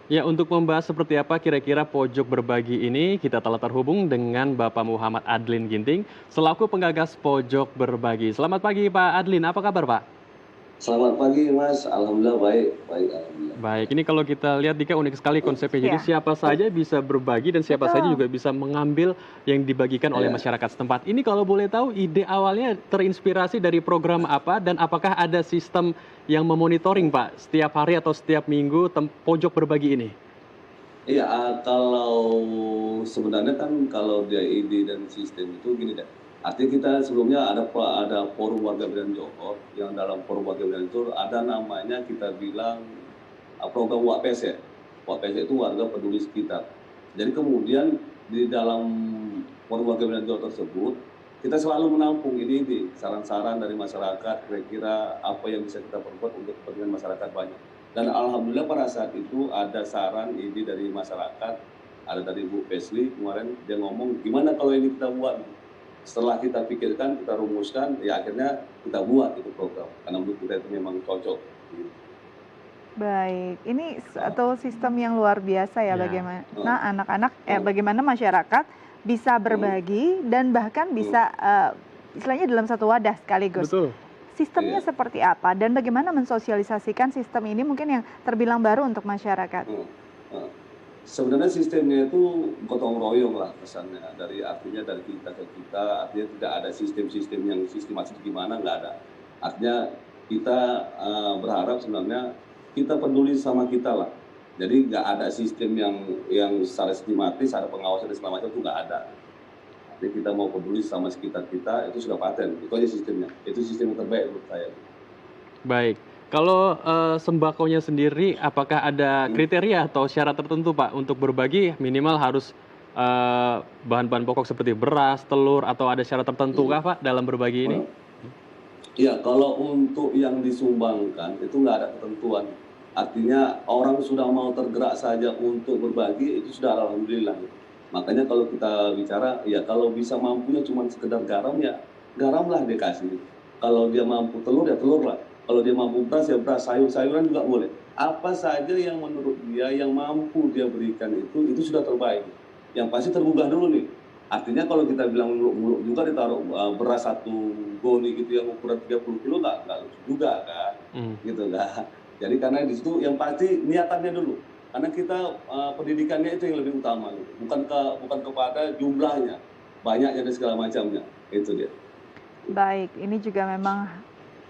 Ya, untuk membahas seperti apa kira-kira pojok berbagi ini, kita telah terhubung dengan Bapak Muhammad Adlin Ginting, selaku penggagas pojok berbagi. Selamat pagi Pak Adlin, apa kabar Pak? Selamat pagi Mas, alhamdulillah baik, baik alhamdulillah. Baik, ini kalau kita lihat Dika unik sekali konsepnya. Jadi Iya, siapa saja bisa berbagi dan siapa saja betul. juga bisa mengambil yang dibagikan oleh Ya, masyarakat setempat. Ini kalau boleh tahu ide awalnya terinspirasi dari program apa dan apakah ada sistem yang memonitoring Pak setiap hari atau setiap minggu pojok berbagi ini? iya, kalau sebenarnya kan kalau dia ide dan sistem itu gini deh. Artinya kita sebelumnya ada forum warga binaan Johor, yang dalam forum warga binaan itu ada namanya kita bilang program WAPS ya. WAPS itu warga peduli sekitar. Jadi kemudian di dalam forum warga binaan Johor tersebut kita selalu menampung ini saran-saran dari masyarakat, kira-kira apa yang bisa kita perbuat untuk kepentingan masyarakat banyak. Dan alhamdulillah pada saat itu ada saran ide dari masyarakat, ada dari Bu Pesli kemarin dia ngomong gimana kalau ini kita buat. Setelah kita pikirkan, kita rumuskan, ya akhirnya kita buat itu program karena menurut kita itu memang cocok. Baik, ini Ah, satu sistem yang luar biasa ya, Ya, bagaimana ah, anak-anak ah, bagaimana masyarakat bisa hmm, berbagi dan bahkan hmm, bisa, istilahnya dalam satu wadah sekaligus. betul. Sistemnya iya. seperti apa dan bagaimana mensosialisasikan sistem ini mungkin yang terbilang baru untuk masyarakat? Hmm, ah. Sebenarnya sistemnya itu gotong royong lah kesannya, dari artinya dari kita ke kita, artinya tidak ada sistem-sistem yang sistematis gimana, nggak ada. Artinya kita berharap sebenarnya kita peduli sama kita lah. Jadi nggak ada sistem yang secara sistematis, ada pengawasan dan segala macam itu nggak ada. Jadi kita mau peduli sama sekitar kita, itu sudah paten, itu aja sistemnya. Itu sistem yang terbaik menurut saya. Baik. Kalau, sembakonya sendiri apakah ada Hmm, kriteria atau syarat tertentu, Pak, untuk berbagi minimal harus, bahan-bahan pokok seperti beras, telur, atau ada syarat tertentu hmm. kah, Pak, dalam berbagi ini? Iya, kalau untuk yang disumbangkan itu nggak ada ketentuan. Artinya orang sudah mau tergerak saja untuk berbagi itu sudah alhamdulillah. Makanya kalau kita bicara, ya kalau bisa mampunya cuma sekedar garam ya garamlah dia kasih. Kalau dia mampu telur ya telur lah. Kalau dia mampu beras ya beras, sayur-sayuran juga boleh. Apa saja yang menurut dia yang mampu dia berikan itu sudah terbaik. Yang pasti tergugah dulu nih. Artinya kalau kita bilang muluk-muluk juga ditaruh beras satu goni gitu yang ukuran 30 kilo nggak lucu juga kan, Mmm, gitu kan. Jadi karena di situ yang pasti niatannya dulu. Karena kita pendidikannya itu yang lebih utama gitu. Bukan kepada jumlahnya, banyaknya dan segala macamnya. Itu dia. Baik, ini juga memang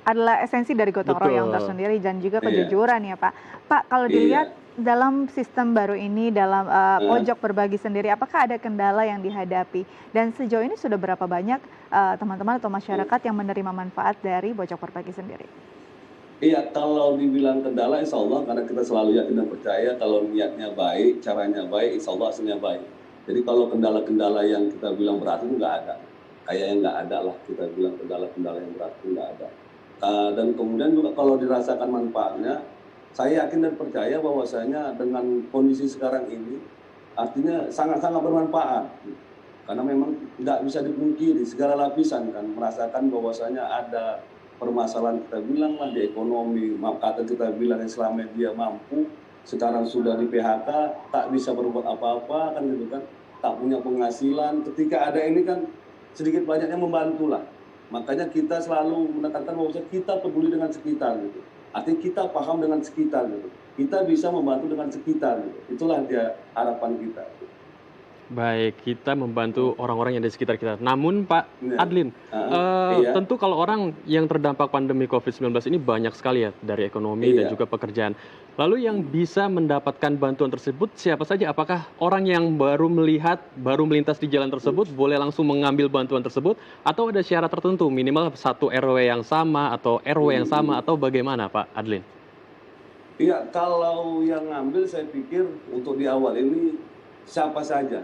adalah esensi dari gotong royong betul. tersendiri dan juga Iya, kejujuran ya, Pak. Pak, kalau dilihat iya. dalam sistem baru ini, dalam Heeh. pojok berbagi sendiri, apakah ada kendala yang dihadapi? Dan sejauh ini sudah berapa banyak teman-teman atau masyarakat yang menerima manfaat dari pojok berbagi sendiri? Iya, kalau dibilang kendala insya Allah karena kita selalu yakin dan percaya kalau niatnya baik, caranya baik, insya Allah hasilnya baik. Jadi kalau kendala-kendala yang kita bilang berat itu nggak ada. Kayaknya nggak ada lah kita bilang kendala-kendala yang berat itu nggak ada. Dan kemudian juga kalau dirasakan manfaatnya, saya yakin dan percaya bahwasanya dengan kondisi sekarang ini, artinya sangat-sangat bermanfaat. Karena memang nggak bisa dipungkiri, segala lapisan kan merasakan bahwasanya ada permasalahan kita bilang lah di ekonomi, kata kita bilang yang selama dia mampu, sekarang sudah di PHK, tak bisa berbuat apa-apa kan gitu kan, tak punya penghasilan, ketika ada ini kan sedikit banyaknya membantu lah. Makanya kita selalu menekankan bahwa kita peduli dengan sekitar gitu. Artinya kita paham dengan sekitar gitu. Kita bisa membantu dengan sekitar gitu. Itulah dia harapan kita. Baik, kita membantu orang-orang yang ada di sekitar kita. Namun Pak Iya. Adlin, Iya. tentu kalau orang yang terdampak pandemi COVID-19 ini banyak sekali ya, dari ekonomi dan Iya. juga pekerjaan. Lalu yang bisa mendapatkan bantuan tersebut siapa saja? Apakah orang yang baru melihat, baru melintas di jalan tersebut boleh langsung mengambil bantuan tersebut? Atau ada syarat tertentu, minimal satu RW yang sama atau RW yang sama atau bagaimana Pak Adlin? Iya, kalau yang ngambil saya pikir untuk di awal ini siapa saja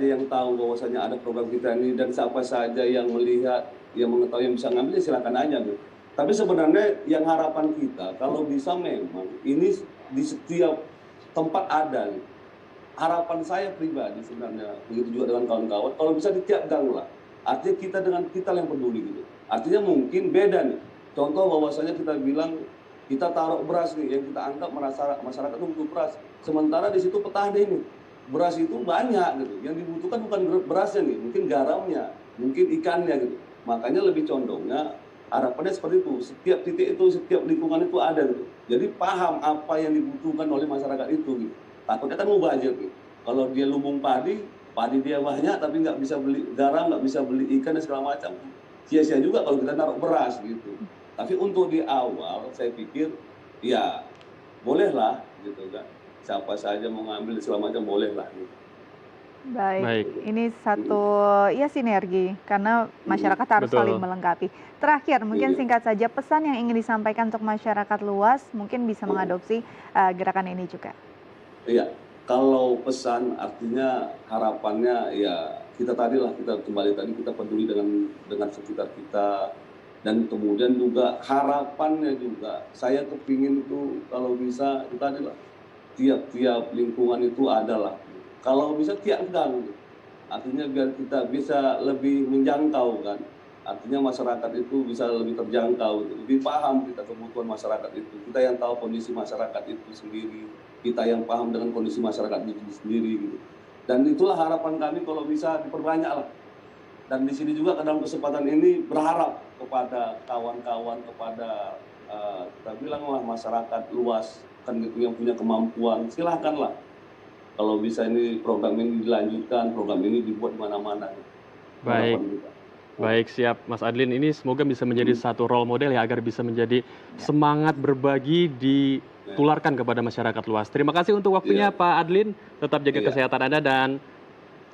yang tahu bahwasanya ada program kita ini dan siapa saja yang melihat, yang mengetahui yang bisa ngambil ya silakan aja gitu. Tapi sebenarnya yang harapan kita kalau bisa memang ini di setiap tempat ada gitu. Harapan saya pribadi sebenarnya begitu juga dengan kawan-kawan kalau bisa di tiap gang lah. Artinya kita dengan kita yang peduli gitu. Artinya mungkin beda nih. Contoh bahwasanya kita bilang Kita taruh beras nih, yang kita anggap masyarakat itu butuh beras. Sementara di situ petani ini, beras itu banyak gitu. Yang dibutuhkan bukan berasnya nih, mungkin garamnya, mungkin ikannya gitu. Makanya lebih condongnya harapannya seperti itu. Setiap titik itu, setiap lingkungan itu ada gitu. Jadi paham apa yang dibutuhkan oleh masyarakat itu gitu. Takutnya kan mubazir gitu. Kalau dia lumbung padi dia banyak tapi nggak bisa beli garam, nggak bisa beli ikan dan segala macam. Sia-sia juga kalau kita naruh beras gitu. Tapi untuk di awal saya pikir ya bolehlah gitu kan. Siapa saja mau ngambil segala macam bolehlah gitu. Baik, ini satu ya sinergi karena masyarakat harus Betul. saling melengkapi. Terakhir, mungkin Iya. singkat saja pesan yang ingin disampaikan untuk masyarakat luas mungkin bisa mengadopsi gerakan ini juga. Iya, kalau pesan artinya harapannya ya kita kembali tadi kita peduli dengan sekitar kita, dan kemudian juga harapannya juga saya kepingin tuh kalau bisa itu tadi lah, tiap-tiap lingkungan itu adalah kalau bisa tiap gang gitu. Artinya biar kita bisa lebih menjangkau kan, artinya masyarakat itu bisa lebih terjangkau gitu. Lebih paham kita kebutuhan masyarakat itu, kita yang tahu kondisi masyarakat itu sendiri, kita yang paham dengan kondisi masyarakat itu sendiri gitu. Dan itulah harapan kami kalau bisa diperbanyak lah. Dan di sini juga dalam kesempatan ini berharap kepada kawan-kawan, kepada kita bilanglah masyarakat luas kan gitu, yang punya kemampuan, silahkanlah. Kalau bisa ini program ini dilanjutkan, program ini dibuat di mana-mana. Baik. Harapan kita. Baik, siap Mas Adlin. Ini semoga bisa menjadi satu role model ya agar bisa menjadi semangat berbagi ditularkan kepada masyarakat luas. Terima kasih untuk waktunya Pak Adlin. Tetap jaga Iya. kesehatan Anda dan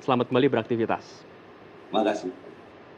selamat kembali beraktivitas. Makasih.